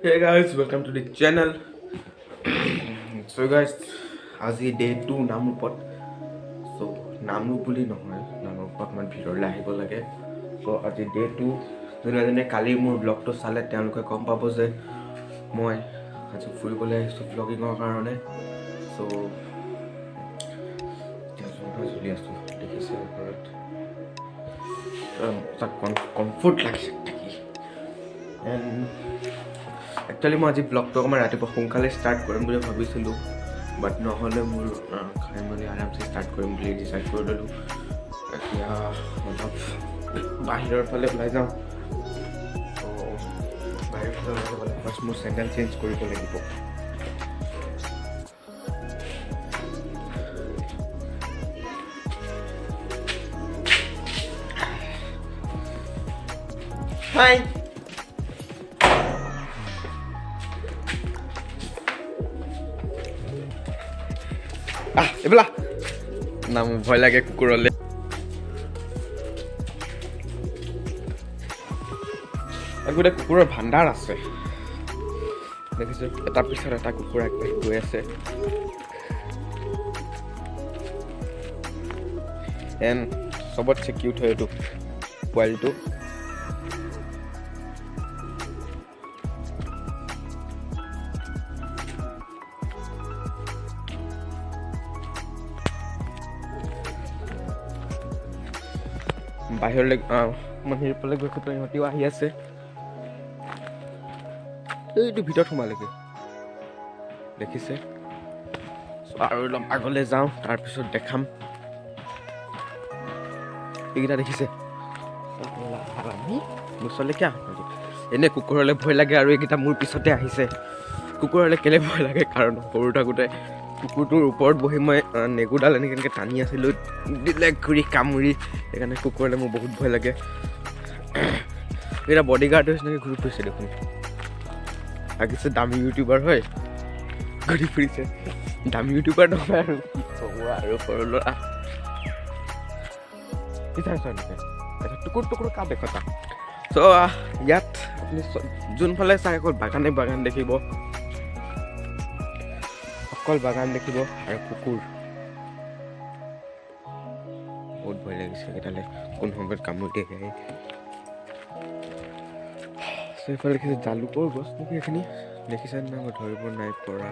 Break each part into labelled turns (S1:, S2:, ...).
S1: Hey guys, welcome to the channel. So guys, আজি day 2 নামৰূপত. So Namrup বুলি নহয়, নামৰূপত মান ভিতৰলৈ আহিব লাগে. So আজি day 2 যোনে কালি মোৰ ব্লগটো চালে তেওঁলোকে গম পাব যে মই আজি ফুৰিবলৈ আহিছোঁ ব্লগিঙৰ কাৰণে. So চলি আছোঁ দেখিছে ওপৰত তাক কমফৰ্ট লাগিছে থাকি. এণ্ড একচুৱেলি মই আজি ব্লগটো অকণমান ৰাতিপুৱা সোনকালে ষ্টাৰ্ট কৰিম বুলি ভাবিছিলোঁ, বাট নহ'লে মোৰ খাই মেলি আৰামছে ষ্টাৰ্ট কৰিম বুলি ডিচাইড কৰি ল'লোঁ. এতিয়া অলপ বাহিৰৰ ফালে ওলাই যাওঁ. বাহিৰৰ ফালে ওলাই যাবলৈ ফাৰ্ষ্ট মোৰ চেণ্ডেল চেঞ্জ কৰিব লাগিব. হাই এইবিলাক না মোৰ ভয় লাগে কুকুৰলৈ. গোটেই কুকুৰৰ ভাণ্ডাৰ আছে দেখিছোঁ, এটাৰ পিছত এটা কুকুৰ আগবাঢ়ি গৈ আছে. এণ্ড চবতছে কিউট হয় এইটো পোৱালিটো. বাহিৰলৈ মাহিৰ ফালে গৈ পেলাই ইহঁতিও আহি আছে. এইটো ভিতৰত সোমালেগৈ দেখিছে. আৰু অলপ আগলৈ যাওঁ, তাৰপিছত দেখাম. এইকেইটা দেখিছে ওচৰলৈ কিয় এনেই কুকুৰলৈ ভয় লাগে, আৰু এইকেইটা মোৰ পিছতে আহিছে. কুকুৰলৈ কেলৈ ভয় লাগে কাৰণ সৰু থাকোঁতে কুকুৰটোৰ ওপৰত বহি মই নেগুডাল এনেকৈ টানি আছিলোঁ, দিলে ঘূৰি কামুৰি. সেইকাৰণে কুকুৰলৈ মোৰ বহুত ভয় লাগে. এইকেইটা বডিগাৰ্ড হৈছে এনেকৈ ঘূৰি ফুৰিছে দেখোন. লাগিছে দামী ইউটিউবাৰ হয়, ঘূৰি ফুৰিছে. দামী ইউটিউবাৰ নহয় আৰু কি ক'ব আৰু সৰু ল'ৰা. টুকুৰ টুকুৰ কা দেখতা. চ' ইয়াত আপুনি যোনফালে চাই অকল বাগান দেখিব, অকল বাগান দেখিব আৰু কুকুৰ. বহুত ভয় লাগিছে কেইটালে কোন সময়ত কামুৰি দিয়ে. এইফালে দেখিছে জালুকৰ গছ নেকি এইখিনি, দেখিছে না? মই ধৰিব নাই পৰা.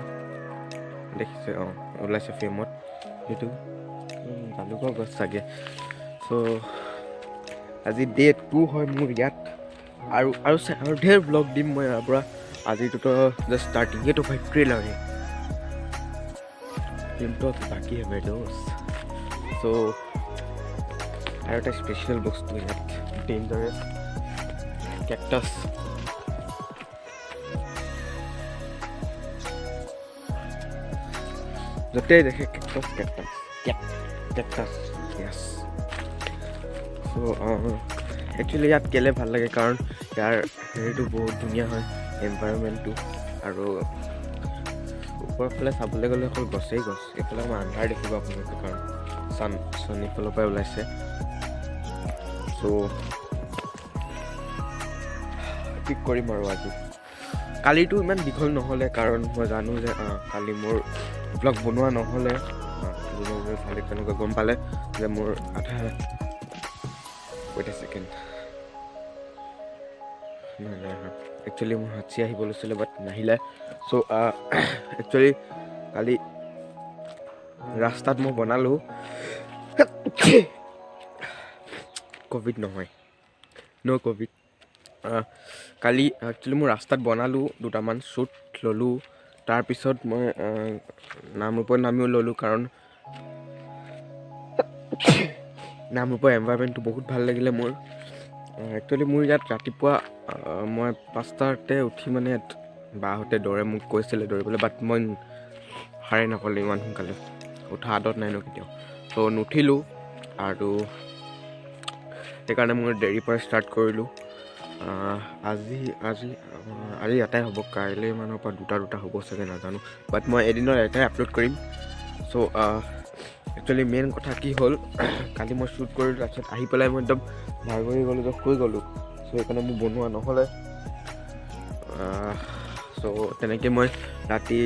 S1: দেখিছে ওলাইছে ফ্ৰেমত, সেইটো জালুকৰ গছ চাগে. চ' আজি ডে 2 হয় মোৰ ইয়াত. আৰু ঢেৰ ব্লগ দিম মই ইয়াৰ পৰা. আজিটোতো জাষ্ট ষ্টাৰ্টিং, এইটো ভাই ট্ৰেইলাৰ হে, ফিল্মটো বাকী হে মেৰে দোস্ত. চ' আৰু এটা স্পেচিয়েল বস্তু ইয়াত, ডেঞ্জাৰাছ কেকটাছ. য'তেই দেখে কেকটাছ য়েছ. চ' একচুৱেলি ইয়াত কেলে ভাল লাগে কাৰণ ইয়াৰ হেৰিটো বহুত ধুনীয়া হয়, এনভাইৰনমেণ্টটো. আৰু ওপৰৰ ফালে চাবলৈ গ'লে অকল গছেই গছ. এইফালে মই আন্ধাৰ দেখিব আপোনালোকে কাৰণ চান এইফালৰ পৰাই ওলাইছে. চ' কি কৰিম আৰু আজি. কালিটো ইমান দীঘল নহ'লে কাৰণ মই জানো যে কালি মোৰ ব্লগ বনোৱা নহ'লে. চালি তেনেকৈ গম পালে যে মোৰ আধা ছেকেণ্ড নাই একচুৱেলি মোৰ হাঁচি আহিব লৈছিলে বাট নাহিলে. চ' একচুৱেলি কালি ৰাস্তাত মই বনালোঁ, ক'ভিড নহয়, ন' ক'ভিড. কালি একচুৱেলি মোৰ ৰাস্তাত বনালোঁ, দুটামান শ্বুট ল'লোঁ. তাৰপিছত মই নামৰূপত নামিও ল'লোঁ কাৰণ নামৰূপৰ এনভাইৰনমেণ্টটো বহুত ভাল লাগিলে মোৰ. একচুৱেলি মোৰ ইয়াত ৰাতিপুৱা মই 5টাতে উঠি মানে বাহঁতে দৌৰে, মোক কৈছিলে দৌৰিবলৈ, বাট মই সাৰে নাপালোঁ ইমান সোনকালে. উঠা আদত নাই ন কেতিয়াও. ত' নুঠিলোঁ আৰু সেইকাৰণে মই দেৰিৰ পৰা ষ্টাৰ্ট কৰিলোঁ. আজি এটাই হ'ব, কাইলৈ মানৰ পৰা দুটা হ'ব চাগে নাজানো, বাট মই এদিনত এটাই আপলোড কৰিম. চ' একচুৱেলি মেইন কথা কি হ'ল, কালি মই শ্বুট কৰিলোঁ, তাৰপিছত আহি পেলাই মই একদম ভাগৰি গ'লোঁ, শুই গ'লোঁ. চ' সেইকাৰণে মোৰ বনোৱা নহ'লে. চ' তেনেকৈ মই ৰাতি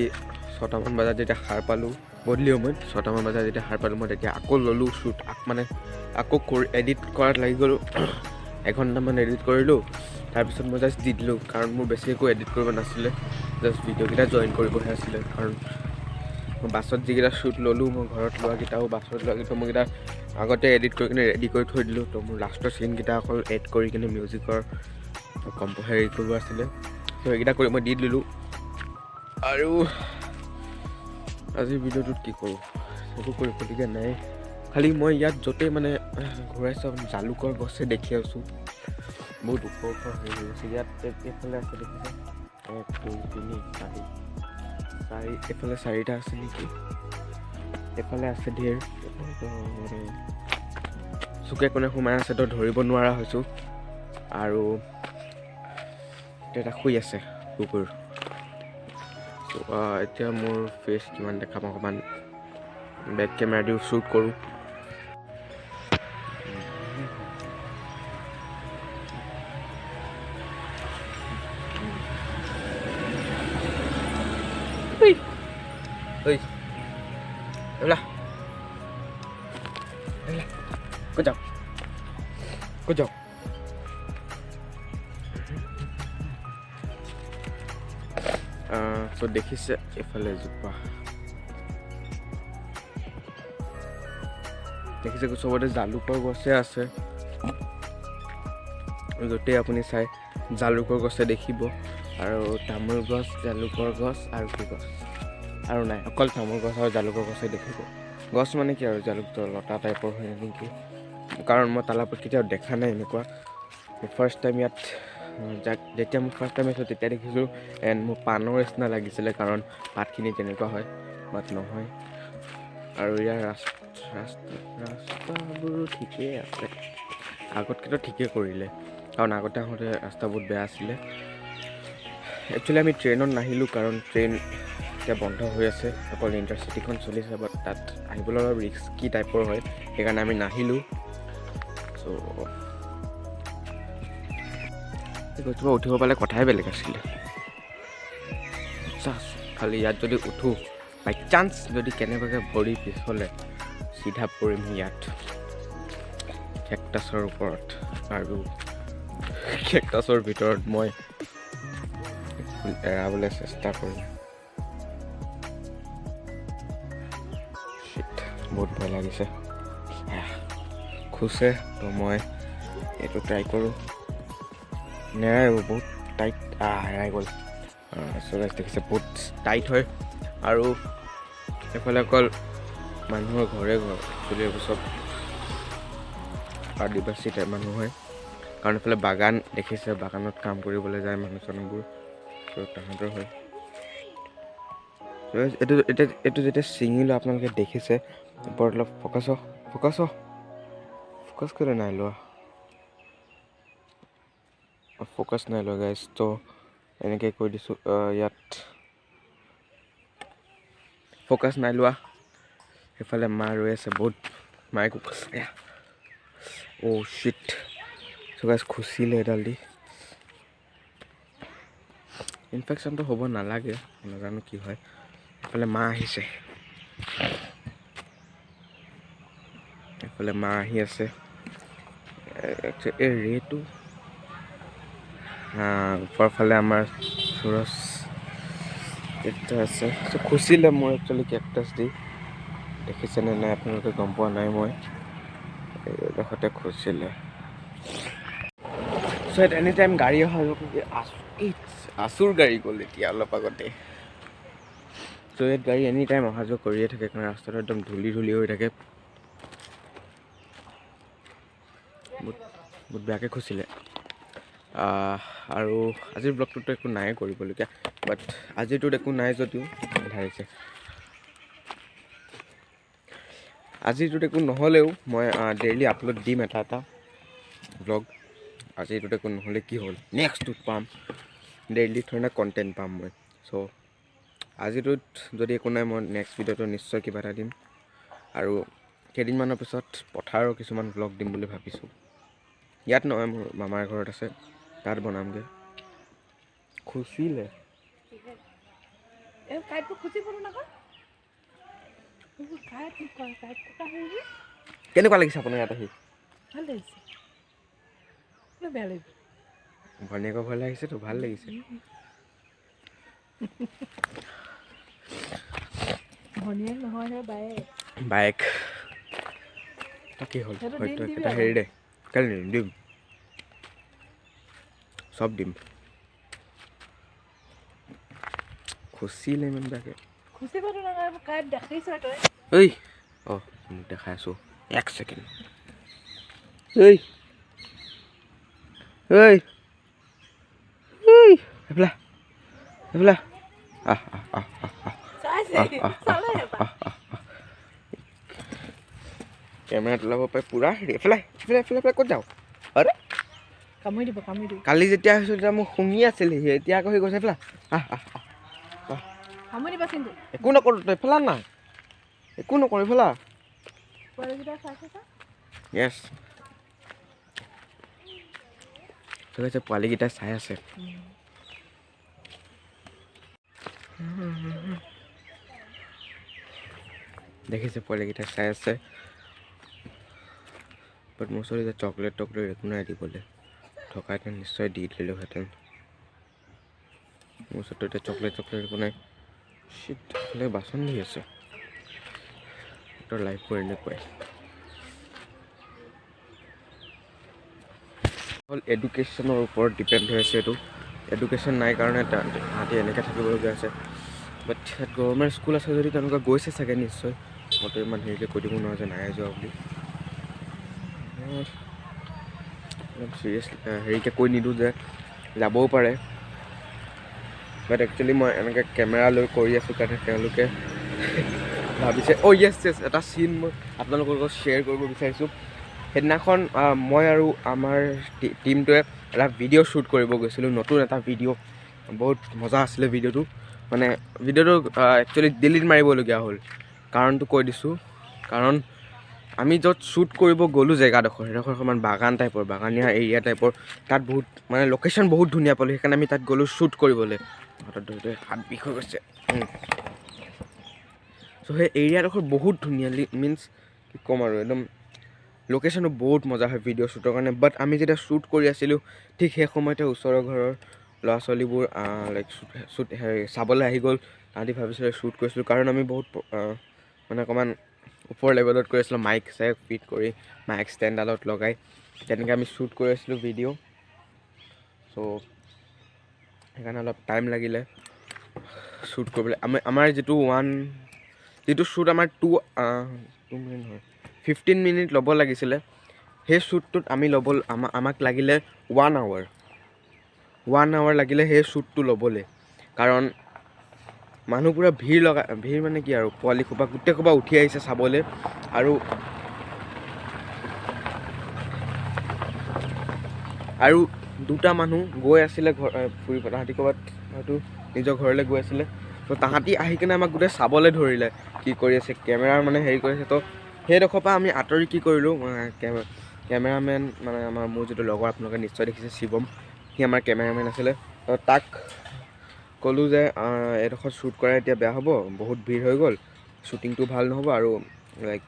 S1: 6টামান বজাত যেতিয়া সাৰ পালোঁ, গধূলি সময়ত 6টামান বজাত যেতিয়া সাৰ পালোঁ, মই তেতিয়া আকৌ ল'লোঁ শ্বুট, আকৌ এডিট কৰাত লাগি গ'লোঁ। এঘণ্টামান এডিট কৰিলোঁ, তাৰপিছত মই জাষ্ট দি দিলোঁ, কাৰণ মোৰ বেছি একো এডিট কৰিব নাছিলে, জাষ্ট ভিডিঅ'কেইটা জইন কৰিবহে আছিলে। কাৰণ মই বাছত যিকেইটা শ্বুট ল'লোঁ, মই ঘৰত লোৱাকেইটাও বাছত লোৱাকেইটা মই কেইটা আগতে এডিট কৰি কিনে ৰেডি কৰি থৈ দিলোঁ। তো মোৰ লাষ্টৰ চিনকেইটা অকল এড কৰি কিনে মিউজিকৰ হেৰি কৰিব আছিলে, ত' সেইকেইটা কৰি মই দি দিলোঁ। আৰু আজিৰ ভিডিঅ'টোত কি কৰোঁ, একো কৰিবলগীয়া নাই, খালি মই ইয়াত য'তেই মানে ঘূৰাই চাওঁ জালুকৰ গছে দেখি আছোঁ, বহুত ওখ হেৰি হৈ আছে ইয়াত। এইফালে আছে দেখিছে, 1 2 3 4 এইফালে 4টা আছে নেকি, এইফালে আছে ধেৰ, চুকে কোণে সোমাই আছে, তো ধৰিব নোৱাৰা হৈছোঁ। আৰু এটা শুই আছে কুকুৰ। এতিয়া মোৰ ফেচ কিমান দেখা পাওঁ, অকণমান বেক কেমেৰা দিও শ্বুট কৰোঁ। Good job. So দেখিছে এফালে এজোপা, দেখিছে চবতে জালুকৰ গছে আছে, য'তেই আপুনি চাই জালুকৰ গছে দেখিব। আৰু তামোল গছ, জালুকৰ গছ আৰু কি গছ আৰু নাই, অকল তামোল গছ আৰু জালুকৰ গছে দেখিব। গছ মানে কি আৰু জালুকটো লতা টাইপৰ হয় নেকি, কাৰণ মই তালাপত কেতিয়াও দেখা নাই এনেকুৱা। ফাৰ্ষ্ট টাইম ইয়াত যেতিয়া মই ফাৰ্ষ্ট টাইম আহিছোঁ তেতিয়া দেখিছোঁ, এণ্ড মোৰ পাণৰ নিচিনা লাগিছিলে, কাৰণ পাতখিনি তেনেকুৱা হয়, বাট নহয়। আৰু ইয়াৰ ৰাস্তাবোৰো ঠিকেই আছে, আগতকৈতো ঠিকেই কৰিলে, কাৰণ আগতে আহোঁতে ৰাস্তা বহুত বেয়া আছিলে। একচুৱেলি আমি ট্ৰেইনত নাহিলোঁ, কাৰণ ট্ৰেইন এতিয়া বন্ধ হৈ আছে, অকল ইণ্টাৰচিটিখন চলিছে, বাট তাত আহিবলৈ অলপ ৰিস্কি টাইপৰ হয়, সেইকাৰণে আমি নাহিলোঁ। চ' গছজোপা উঠিব পালে কথাই বেলেগ আছিলে। খালি ইয়াত যদি উঠোঁ, বাই চান্স যদি কেনেবাকৈ ভৰি পিছলে চিধা পৰিম ইয়াত কেকটাছৰ ওপৰত, আৰু কেকটাছৰ ভিতৰত মই এৰাবলৈ চেষ্টা কৰিম। বহুত ভয় লাগিছে, খুচে, তো মই এইটো ট্ৰাই কৰোঁ। নেৰাই বহুত টাইট, হেৰাই গ'ল। চগাইজ দেখিছে বহুত টাইট হয়, আৰু এইফালে অকল মানুহৰ ঘৰে চলি চব আদিবাসী টাইপ মানুহ হয়, কাৰণ এইফালে বাগান দেখিছে, বাগানত কাম কৰিবলৈ যায় মানুহজনবোৰ, চ' তাহাঁতৰ হয়। এইটো যেতিয়া ছিঙিলোঁ আপোনালোকে দেখিছে, ওপৰত অলপ ফ'কাছ কৰি নাই লোৱা, ফ'কাছ নাই লোৱা গাইজ। তো এনেকৈ কৈ দিছোঁ, ইয়াত ফ'কাছ নাই লোৱা। সেইফালে মা ৰৈ আছে, বহুত মায়ে অ' শ্বিট, চ' গাইজ খুচিলে এডাল দি। ইনফেকশ্যনটো হ'ব নালাগে, নাজানো কি হয়। এইফালে মা আহিছে, এইফালে মা আহি আছে। এই ৰেটো ওপৰৰ ফালে আমাৰ চুৰজ কেকটাছ আছে, চ' খুচিলে মোৰ একচুৱেলি কেকটাছ দি, দেখিছেনে নাই আপোনালোকে গম পোৱা নাই, মই এইডোখৰতে খুচিলে। চ' ইয়াত এনি টাইম গাড়ী অহা আচুৰ গাড়ী গ'ল এতিয়া অলপ আগতে। চ' ইয়াত গাড়ী এনি টাইম অহা যোৱা কৰিয়ে থাকে, কাৰণ ৰাস্তাটো একদম ধূলি হৈ থাকে। বহুত বেয়াকৈ খুচিলে। আৰু আজিৰ ব্লগটোতো একো নাই কৰিবলগীয়া, বাট আজিৰটোত একো নাই যদিও ধাৰিছে, আজিৰটোত একো নহ'লেও মই ডেইলি আপলোড দিম এটা ব্লগ। আজিৰটোত একো নহ'লে কি হ'ল, নেক্সটটোত পাম, ডেইলি ধৰণে কণ্টেণ্ট পাম মই। চ' আজিৰটোত যদি একো নাই, মই নেক্সট ভিডিঅ'টো নিশ্চয় কিবা এটা দিম, আৰু কেইদিনমানৰ পিছত পথাৰৰ কিছুমান ব্লগ দিম বুলি ভাবিছোঁ। ইয়াত নহয়, মোৰ মামাৰ ঘৰত আছে, তাত বনামগৈ। খুচিলে
S2: কাইটটো খুচি পৰো না কাইট কাইট
S1: কেনেকুৱা লাগিছে আপোনাৰ ইয়াত আহি
S2: ভাল লাগিছে বেয়া লাগিছে
S1: ভনীয়েকৰ ঘৰলৈ আহিছেতো ভাল লাগিছে
S2: ভনীয়েক নহয়
S1: বাইক কি হ'ল হয়তো এটা হেৰি দে কেলে নিদিম দিম চব দিম খুচিলে ইমান বেয়াকে
S2: খুচি পাৰো না কাইট দেখাইছ তই
S1: ঐ অঁ মোক দেখাই আছোঁ 1 ছেকেণ্ড ঐ ঐ ঐ এইফালে এইফালে আহ আহ আহ আহ কেমেৰাত ওলাব পাৰে পূৰা হেৰি এফালে এফালে এফালে এফালে ক'ত যাওঁ আৰে
S2: কামুৰি দিব
S1: কালি যেতিয়া আহিছোঁ তেতিয়া মোক শুঙি আছিল সি এতিয়া আকৌ সি গৈছে এফালে আহ আহ আহ
S2: কামুৰি দিবা কিন্তু
S1: একো নকৰোঁ তই এফালে না একো নকৰোঁ এফালে য়েছ ঠিক আছে পোৱালীকেইটাই চাই আছে দেখিছে পোৱালীকেইটাই চাই আছে বাট মোৰ ওচৰত এতিয়া চকলেট একো নাই দিবলৈ থকাহেঁতেন নিশ্চয় দি দিলোঁহেঁতেন মোৰ ওচৰতো এতিয়া চকলেট একো নাই চিট বাচন ধুই আছে তোৰ লাইফবোৰ এনেকুৱাই হ'ল এডুকেশ্যনৰ ওপৰত ডিপেণ্ড হৈ আছে এইটো এডুকেশ্যন নাই কাৰণে তাহাঁতি এনেকৈ থাকিবলগীয়া আছে বাট ইয়াত গভৰ্ণমেণ্ট স্কুল আছে যদি তেওঁলোকে গৈছে চাগে নিশ্চয় মইতো ইমান হেৰিকৈ কৈ দিব নোৱাৰোঁ যে নাই যোৱা বুলি চিৰিয়াছলি হেৰিকৈ কৈ নিদিওঁ যে যাবও পাৰে বাট একচুৱেলি মই এনেকৈ কেমেৰা লৈ কৰি আছোঁ কাৰণে তেওঁলোকে ভাবিছে য়েছ এটা চিন মই আপোনালোকৰ লগত শ্বেয়াৰ কৰিব বিচাৰিছোঁ সেইদিনাখন মই আৰু আমাৰ টীমটোৱে এটা ভিডিঅ' শ্বুট কৰিব গৈছিলোঁ নতুন এটা ভিডিঅ' বহুত মজা আছিলে ভিডিঅ'টো মানে ভিডিঅ'টো একচুৱেলি ডিলিট মাৰিবলগীয়া হ'ল কাৰণটো কৈ দিছোঁ কাৰণ আমি য'ত শ্বুট কৰিব গ'লোঁ জেগাডোখৰ সেইডোখৰ অকণমান বাগান টাইপৰ বাগানীয়া এৰিয়া টাইপৰ তাত বহুত মানে লোকেশ্যন বহুত ধুনীয়া পালোঁ সেইকাৰণে আমি তাত গ'লোঁ শ্বুট কৰিবলৈ হাতত ধৰোঁতে হাত বিষ হৈ গৈছে চ' সেই এৰিয়াডোখৰ বহুত ধুনীয়া মিনছ কি ক'ম আৰু একদম লোকেশ্যনটো বহুত মজা হয় ভিডিঅ' শ্বুটৰ কাৰণে বাট আমি যেতিয়া শ্বুট কৰি আছিলোঁ ঠিক সেই সময়তে ওচৰৰ ঘৰৰ ল'ৰা ছোৱালীবোৰ লাইক শ্বুট চাবলৈ আহি গ'ল তাহাঁতি ভাবিছিলে শ্বুট কৰিছিলোঁ কাৰণ আমি বহুত মানে অকণমান ওপৰ লেভেলত কৰি আছিলোঁ মাইক চাইক ফিট কৰি মাইক ষ্টেণ্ডডালত লগাই তেনেকৈ আমি শ্বুট কৰি আছিলোঁ ভিডিঅ' চ' সেইকাৰণে অলপ টাইম লাগিলে শ্বুট কৰিবলৈ আমাৰ যিটো শ্বুট আমাৰ 15 মিনিট ল'ব লাগিছিলে সেই শ্বুটটোত আমি আমাক লাগিলে 1 আৱাৰ লাগিলে সেই শ্বুটটো ল'বলৈ কাৰণ মানুহ পূৰা ভিৰ মানে কি আৰু পোৱালি খোপা গোটেই খোপা উঠি আহিছে চাবলৈ আৰু দুটা মানুহ গৈ আছিলে ফুৰিব তাহাঁতি ক'ৰবাত হয়তো নিজৰ ঘৰলৈ গৈ আছিলে ত' তাহাঁতি আহি কিনে আমাক গোটেই চাবলৈ ধৰিলে কি কৰি আছে কেমেৰাৰ মানে হেৰি কৰি আছে ত' সেইডোখৰৰ পৰা আমি আঁতৰি কি কৰিলোঁ কেমেৰামেন মানে মোৰ যিটো লগৰ আপোনালোকে নিশ্চয় দেখিছে শিৱম সি আমাৰ কেমেৰামেন আছিলে ত' তাক ক'লোঁ যে এইডোখৰ শ্বুট কৰা এতিয়া বেয়া হ'ব বহুত ভিৰ হৈ গ'ল শ্বুটিংটো ভাল নহ'ব আৰু লাইক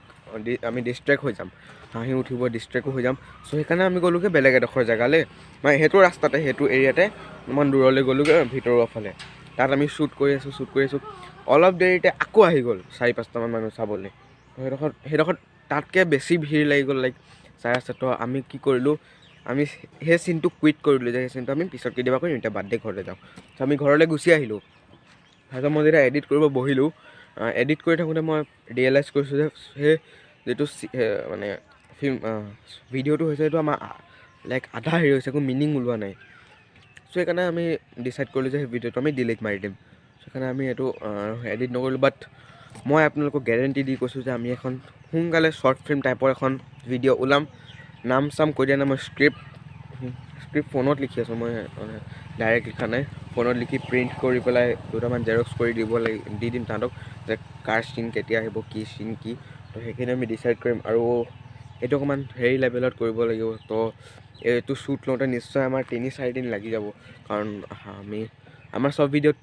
S1: আমি ডিষ্ট্ৰেক্ট হৈ যাম হাঁহি উঠিব ডিষ্ট্ৰেক্টো হৈ যাম চ' সেইকাৰণে আমি গ'লোগৈ বেলেগ এডোখৰ জেগালৈ মানে সেইটো ৰাস্তাতে সেইটো এৰিয়াতে ইমান দূৰলৈ গ'লোগৈ ভিতৰুৱা ফালে তাত আমি শ্বুট কৰি আছোঁ অলপ দেৰিতে আকৌ আহি গ'ল 4-5টামান মানুহ চাবলৈ সেইডোখৰত তাতকৈ বেছি ভিৰ লাগি গ'ল লাইক চাই আছে তো আমি কি কৰিলোঁ আমি সেই চিনটো কুইট কৰিলোঁ যে সেই চিনটো আমি পিছত কেতিয়াবা কৰিম এতিয়া বাদ দে ঘৰলৈ যাওঁ ত' আমি ঘৰলৈ গুচি আহিলোঁ তাৰপিছত মই যেতিয়া এডিট কৰিব বহিলোঁ এডিট কৰি থাকোঁতে মই ৰিয়েলাইজ কৰিছোঁ যে সেই যিটো মানে ভিডিঅ'টো হৈছে সেইটো আমাৰ লাইক আধা হেৰি হৈছে একো মিনিং ওলোৱা নাই চ' সেইকাৰণে আমি ডিচাইড কৰিলোঁ যে সেই ভিডিঅ'টো আমি ডিলিট মাৰি দিম সেইকাৰণে আমি এইটো এডিট নকৰিলোঁ বাট মই আপোনালোকক গেৰেণ্টি দি কৈছোঁ যে আমি এখন সোনকালে শ্বৰ্ট ফিল্ম টাইপৰ এখন ভিডিঅ' ওলাম নাম চাম কৈ দিয়া নাই মই স্ক্ৰিপ্ট ফোনত লিখি আছোঁ মই মানে ডাইৰেক্ট লিখা নাই ফোনত লিখি প্ৰিণ্ট কৰি পেলাই দুটামান জেৰক্স কৰি দি দিম তাহাঁতক যে কাৰ চিন কেতিয়া আহিব কি চিন কি তো সেইখিনি আমি ডিচাইড কৰিম আৰু এইটো অকণমান হেৰি লেভেলত কৰিব লাগিব তো এইটো শ্বুট লওঁতে নিশ্চয় আমাৰ 3-4 দিন লাগি যাব কাৰণ আমি আমাৰ চব ভিডিঅ'ত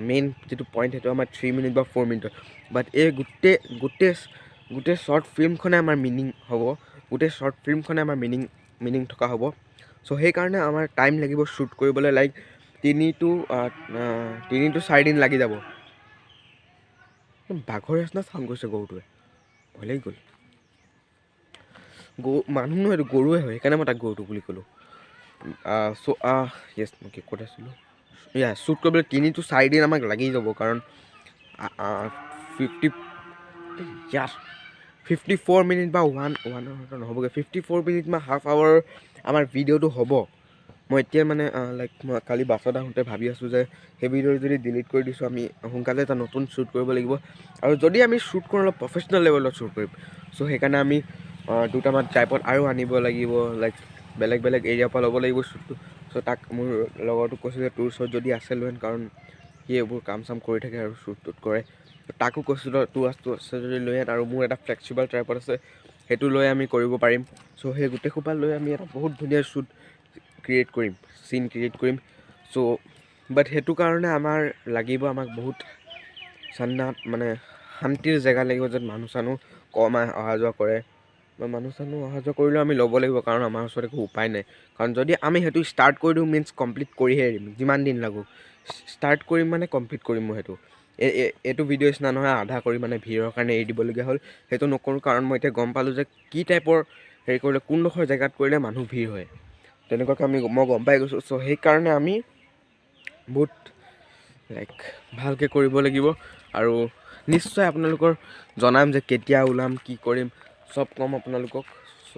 S1: মেইন যিটো পইণ্ট সেইটো আমাৰ 3 মিনিট বা 4 মিনিটৰ, বাট এই গোটেই শ্বৰ্ট ফিল্মখনে আমাৰ মিনিং হ'ব, গোটেই শ্বৰ্ট ফিল্মখনে আমাৰ মিনিং থকা হ'ব। চ' সেইকাৰণে আমাৰ টাইম লাগিব শ্বুট কৰিবলৈ, লাইক 3 to 4 দিন লাগি যাব। বাঘৰ নিচিনা চাউণ্ড কৰিছে গৰুটোৱে, ভয় লাগি গ'ল। মানুহ নহয়, এইটো গৰুৱে হয়, সেইকাৰণে মই তাক গৰুটো বুলি ক'লোঁ। চ' য়েছ, মই কি ক'ত আছিলোঁ, শ্বুট কৰিবলৈ 3 to 4 দিন আমাক লাগি যাব, কাৰণ 54 মিনিট বা 1 আৱাৰ নহ'বগৈ, 54 মিনিট বা হাফ আৱাৰ আমাৰ ভিডিঅ'টো হ'ব। মই এতিয়া মানে লাইক মই কালি বাছত আহোঁতে ভাবি আছোঁ যে সেই ভিডিঅ'টো যদি ডিলিট কৰি দিছোঁ, আমি সোনকালে এটা নতুন শ্বুট কৰিব লাগিব, আৰু যদি আমি শ্বুট কৰোঁ অলপ প্ৰফেচনেল লেভেলত শ্বুট কৰিম। চ' সেইকাৰণে আমি দুটামান ট্ৰাইপড আৰু আনিব লাগিব, লাইক বেলেগ এৰিয়াৰ পৰা ল'ব লাগিব শ্বুটটো। চ' তাক মোৰ লগৰটোক কৈছোঁ যে তোৰ ওচৰত যদি আছে লৈ আন, কাৰণ সি এইবোৰ কাম চাম কৰি থাকে আৰু শ্বুট কৰে। তাকো কৈছোঁ তোৰ আছে যদি লৈ আন, আৰু মোৰ এটা ফ্লেক্সিবল ট্ৰাইপড আছে, সেইটো লৈ আমি কৰিব পাৰিম। চ' সেই গোটেই সোপা লৈ আমি এটা বহুত ধুনীয়া শ্বুট চিন ক্ৰিয়েট কৰিম। চ' বাট সেইটো কাৰণে আমাক বহুত মানে শান্তিৰ জেগা লাগিব, য'ত মানুহ চানুহ কম অহা যোৱা কৰে, বা মানুহ চানুহ অহা যোৱা কৰিলেও আমি ল'ব লাগিব, কাৰণ আমাৰ ওচৰত একো উপায় নাই। কাৰণ যদি আমি সেইটো ষ্টাৰ্ট কৰি দিওঁ মিনছ কমপ্লিট কৰিহে এৰিম, যিমান দিন লাগো। ষ্টাৰ্ট কৰিম মানে কমপ্লিট কৰিম মই সেইটো। এইটো ভিডিঅ' নিচিনা নহয় আধা কৰি মানে ভিৰৰ কাৰণে এৰি দিবলগীয়া হ'ল, সেইটো নকৰোঁ। কাৰণ মই এতিয়া গম পালোঁ যে কি টাইপৰ হেৰি কৰিলে, কোনডোখৰ জেগাত কৰিলে মানুহ ভিৰ হয়, তেনেকুৱাকৈ মই গম পাই গৈছোঁ। চ' সেইকাৰণে আমি বহুত লাইক ভালকৈ কৰিব লাগিব, আৰু নিশ্চয় আপোনালোকৰ জনাম যে কেতিয়া ওলাম, কি কৰিম, চব ক'ম আপোনালোকক। চ'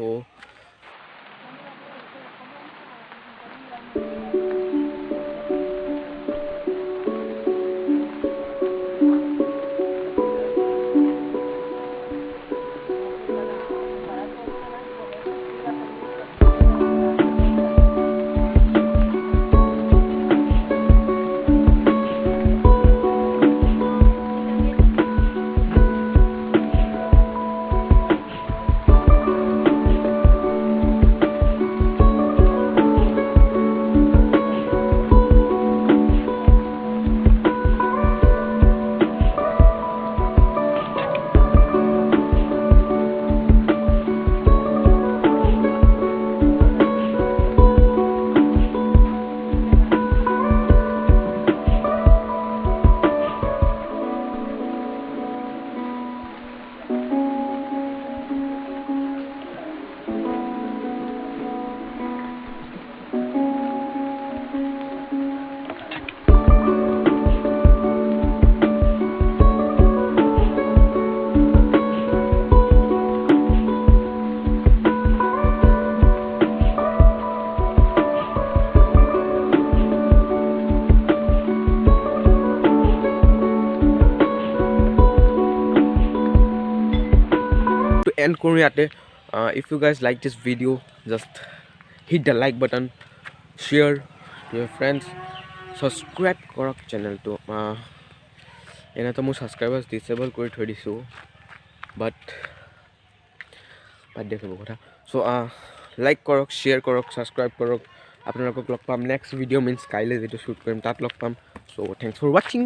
S1: এণ্ড কৰোঁ ইয়াতে। If you guys like this video' just hit the like button, share to your friends, subscribe কৰক চেনেলটো। এনেতো মোৰ ছাবস্ক্ৰাইবাৰ্ছ ডিচেবল কৰি থৈ দিছোঁ, বাট বাদ দিয়ক সেইবোৰ কথা। চ' লাইক কৰক, শ্বেয়াৰ কৰক, ছাবস্ক্ৰাইব কৰক। আপোনালোকক লগ পাম নেক্সট ভিডিঅ' মিনছ কাইলৈ যিটো শ্বুট কৰিম তাত লগ পাম। চ' থেংকছ ফৰ ৱাচিং।